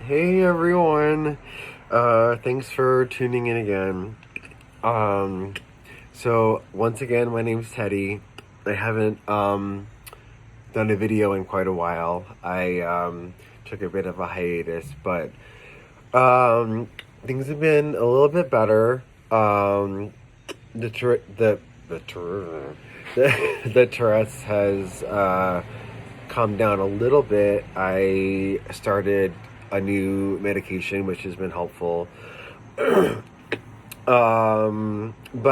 Hey everyone. Thanks for tuning in again. Um, so once again, my name's Teddy. I haven't done a video in quite a while. I took a bit of a hiatus, but things have been a little bit better. The Tour- the Tour- the Tourette's has calmed down a little bit. I started a new medication, which has been helpful. But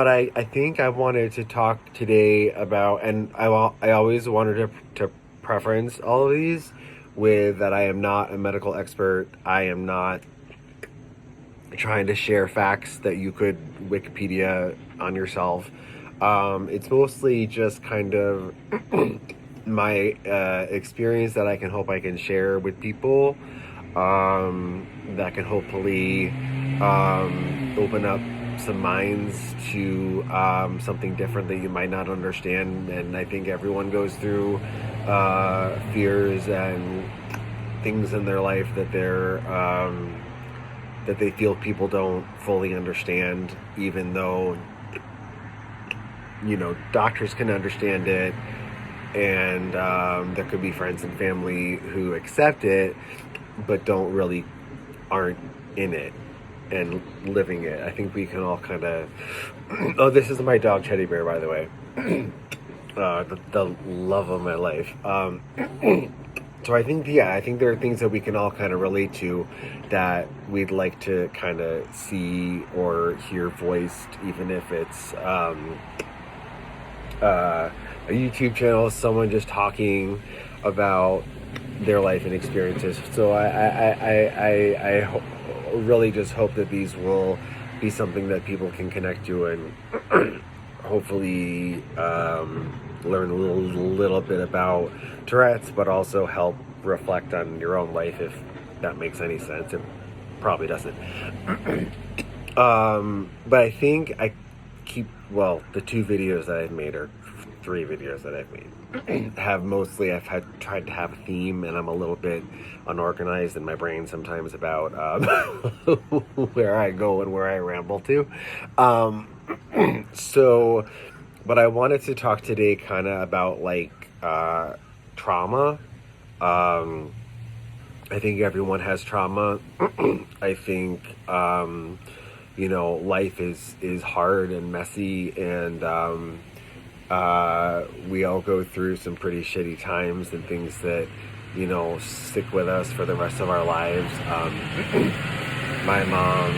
I think I wanted to talk today about, and I always wanted to preference all of these with that I am not a medical expert. I am not trying to share facts that you could Wikipedia on yourself. It's mostly just kind of my experience that I can hope I can share with people, that can hopefully open up some minds to something different that you might not understand. And I think everyone goes through fears and things in their life that that they feel people don't fully understand, even though doctors can understand it, and there could be friends and family who accept it but aren't in it and living it. I think we can all kind of oh, this is my dog Teddy Bear, by the way. The love of my life. So I think there are things that we can all kind of relate to, that we'd like to kind of see or hear voiced, even if it's a YouTube channel, someone just talking about their life and experiences. So I really just hope that these will be something that people can connect to, and hopefully learn a little bit about Tourette's, but also help reflect on your own life, if that makes any sense. It probably doesn't. But I think the two videos that I've made, or three videos that I've made, I've tried to have a theme, and I'm a little bit unorganized in my brain sometimes about where I go and where I ramble to. So, but I wanted to talk today kind of about trauma. I think everyone has trauma. I think life is hard and messy, and we all go through some pretty shitty times and things that stick with us for the rest of our lives. My mom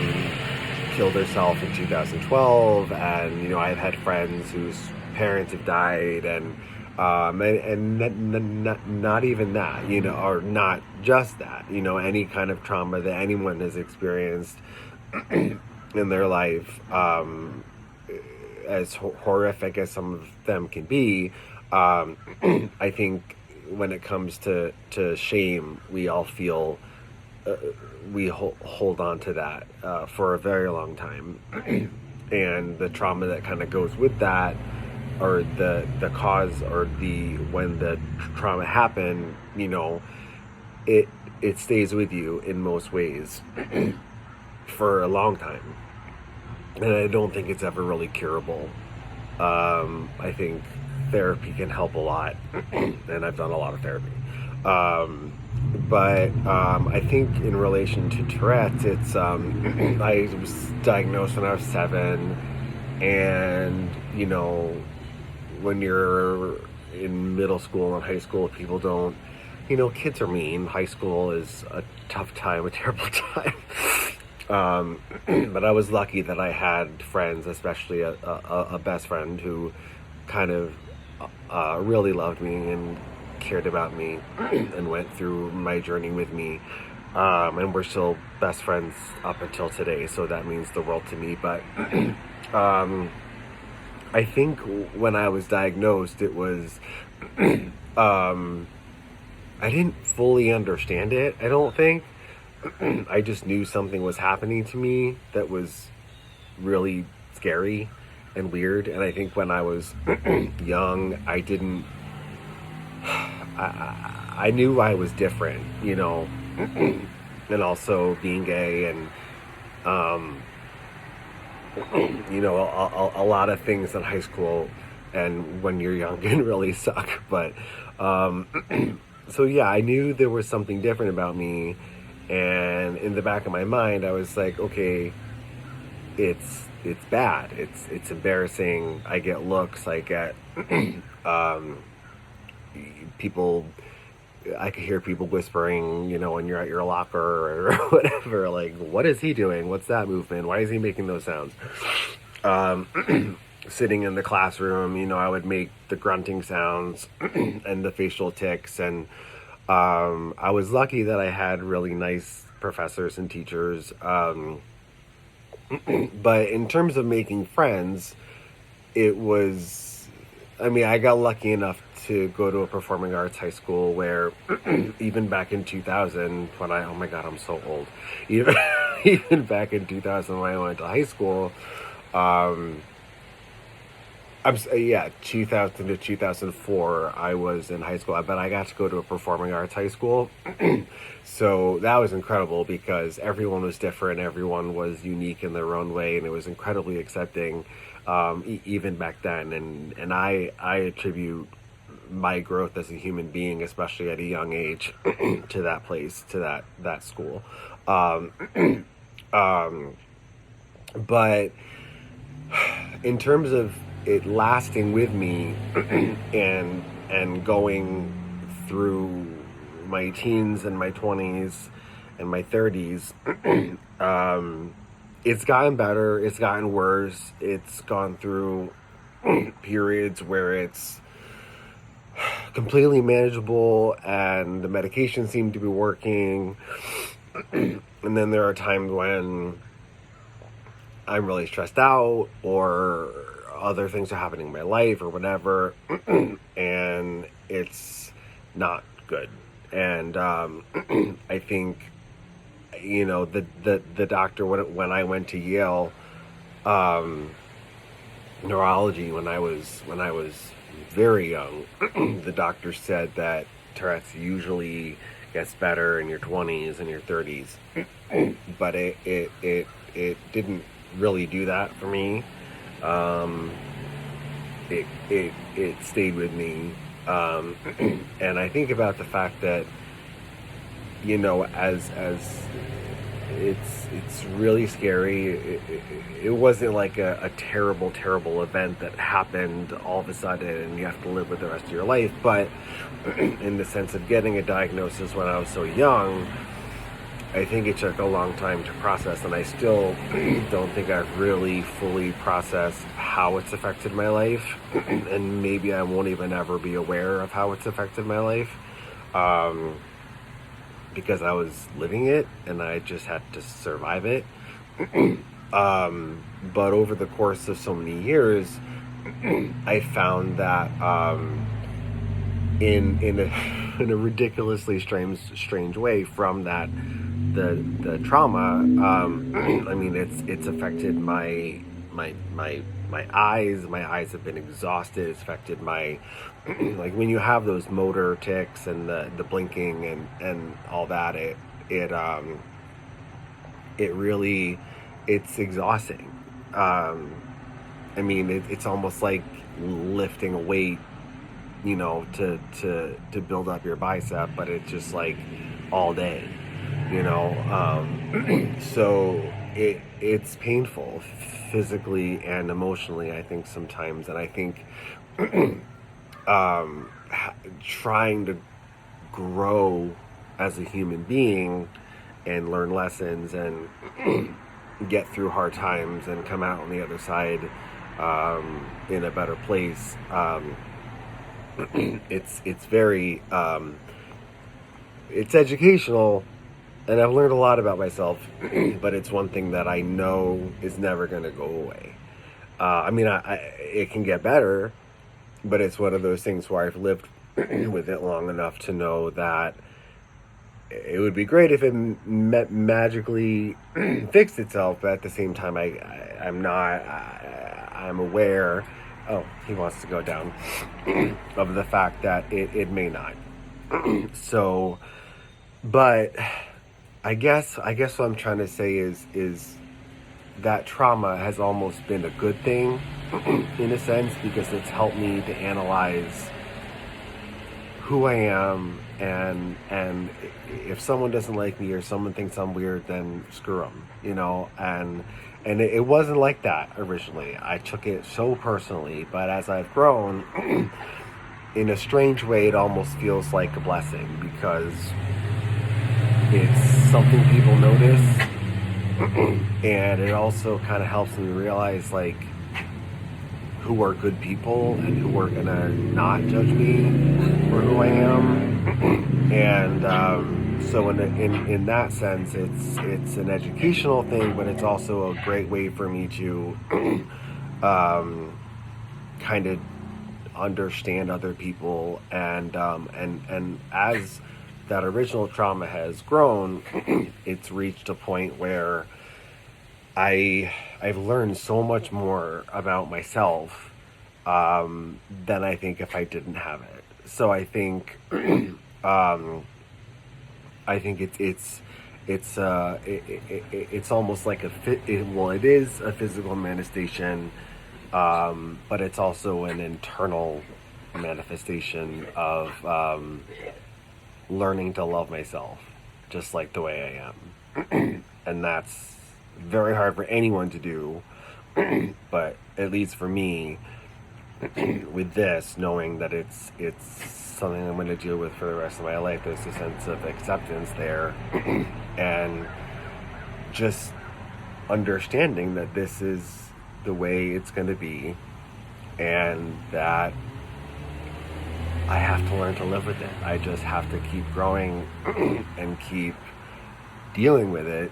killed herself in 2012, and I've had friends whose parents have died, and not even that, or not just that, any kind of trauma that anyone has experienced in their life, as horrific as some of them can be. I think when it comes to shame, we all feel we hold on to that for a very long time. And the trauma that kind of goes with that, or the cause, or when the trauma happened, it stays with you in most ways for a long time. And I don't think it's ever really curable. I think therapy can help a lot, and I've done a lot of therapy. But I think in relation to Tourette's, it's I was diagnosed when I was 7, and when you're in middle school and high school, people don't, kids are mean. High school is a tough time, a terrible time. But I was lucky that I had friends, especially a best friend, who kind of really loved me and cared about me and went through my journey with me. And we're still best friends up until today, so that means the world to me. But I think when I was diagnosed, it was I didn't fully understand it, I don't think. I just knew something was happening to me that was really scary and weird. And I think when I was young, I didn't. I knew I was different, and also being gay, and um, a lot of things in high school and when you're young can really suck. But um, so yeah, I knew there was something different about me, and in the back of my mind, I was like, okay, it's bad. It's embarrassing. I get looks. I get um, people. I could hear people whispering, when you're at your locker or whatever, like, what is he doing? What's that movement? Why is he making those sounds? Sitting in the classroom, I would make the grunting sounds and the facial tics. And I was lucky that I had really nice professors and teachers. But in terms of making friends, it was, I got lucky enough to go to a performing arts high school where even back in 2000, oh my God, I'm so old. Even, even back in 2000 when I went to high school, um, 2000 to 2004, I was in high school, but I got to go to a performing arts high school. So that was incredible because everyone was different, everyone was unique in their own way, and it was incredibly accepting, even back then. And I attribute my growth as a human being, especially at a young age, to that place, to that school. Um, um, but in terms of it lasting with me and going through my teens and my 20s and my 30s, it's gotten better, it's gotten worse, it's gone through periods where it's completely manageable and the medication seemed to be working. And then there are times when I'm really stressed out or other things are happening in my life or whatever, and it's not good. And I think, the doctor, when I went to Yale, neurology, when I was very young, the doctor said that Tourette's usually gets better in your 20s and your 30s, but it didn't really do that for me. It stayed with me, and I think about the fact that, as it's really scary. It wasn't like a terrible event that happened all of a sudden and you have to live with the rest of your life. But in the sense of getting a diagnosis when I was so young, I think it took a long time to process, and I still don't think I've really fully processed how it's affected my life, and maybe I won't even ever be aware of how it's affected my life. Because I was living it and I just had to survive it. But over the course of so many years, I found that in in a ridiculously strange way from that the trauma. It's affected my eyes. My eyes have been exhausted. It's affected my like when you have those motor tics and the blinking and all that. It really, it's exhausting. It's almost like lifting a weight, to build up your bicep, but it's just like all day, so it's painful physically and emotionally, I think, sometimes. And I think trying to grow as a human being and learn lessons and get through hard times and come out on the other side in a better place. It's very it's educational, and I've learned a lot about myself, but it's one thing that I know is never going to go away. It can get better, but it's one of those things where I've lived with it long enough to know that it would be great if it magically fixed itself, but at the same time, I'm not. I'm aware. Oh, he wants to go down. Of the fact that it may not. So, but I guess what I'm trying to say is that trauma has almost been a good thing in a sense, because it's helped me to analyze who I am, and if someone doesn't like me or someone thinks I'm weird, then screw them, and it wasn't like that originally. I took it so personally, but as I've grown, in a strange way, it almost feels like a blessing, because it's something people notice, and it also kind of helps me realize, like, who are good people and who are gonna not judge me for who I am. And so in that sense, it's an educational thing, but it's also a great way for me to kind of understand other people, and as that original trauma has grown, it's reached a point where I've learned so much more about myself, than I think if I didn't have it. So I think it's almost like it is a physical manifestation, but it's also an internal manifestation of learning to love myself just like the way I am. And that's very hard for anyone to do, but at least for me, with this, knowing that it's something I'm going to deal with for the rest of my life, there's a sense of acceptance there, and just understanding that this is the way it's going to be, and that I have to learn to live with it. I just have to keep growing and keep dealing with it.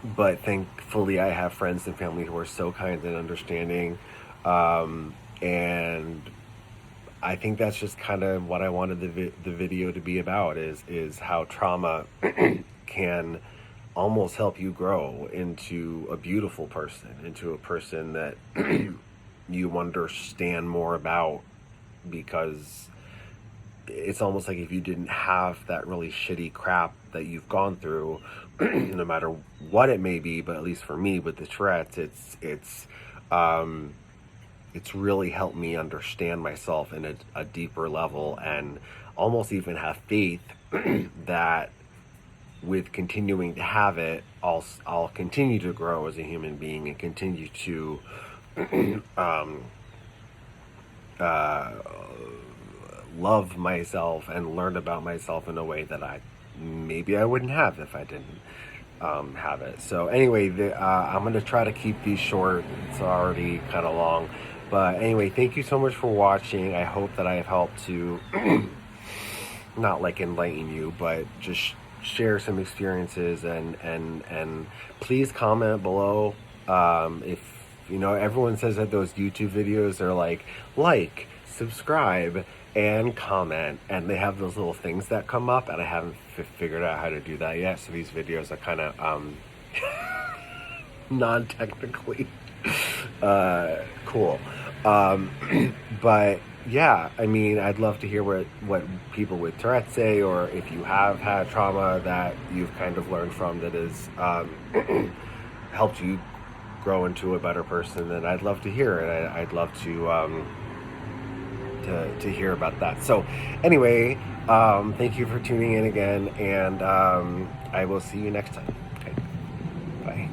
But thankfully, I have friends and family who are so kind and understanding. And I think that's just kind of what I wanted the video to be about, is how trauma can almost help you grow into a beautiful person, into a person that you understand more about, because it's almost like if you didn't have that really shitty crap that you've gone through, no matter what it may be, but at least for me with the Tourette's, it's really helped me understand myself in a deeper level, and almost even have faith that with continuing to have it, I'll continue to grow as a human being and continue to love myself and learn about myself in a way that maybe I wouldn't have if I didn't have it. So anyway, I'm going to try to keep these short. It's already kind of long. But anyway, thank you so much for watching. I hope that I have helped to not like enlighten you, but just share some experiences, and please comment below. If everyone says that those YouTube videos are like, subscribe, and comment, and they have those little things that come up, and I haven't figured out how to do that yet. So these videos are kind of non-technically cool. But yeah, I mean, I'd love to hear what people with Tourette say, or if you have had trauma that you've kind of learned from that has helped you grow into a better person. Then I'd love to hear it. I'd love to hear about that. So anyway, thank you for tuning in again, and I will see you next time. Okay, bye.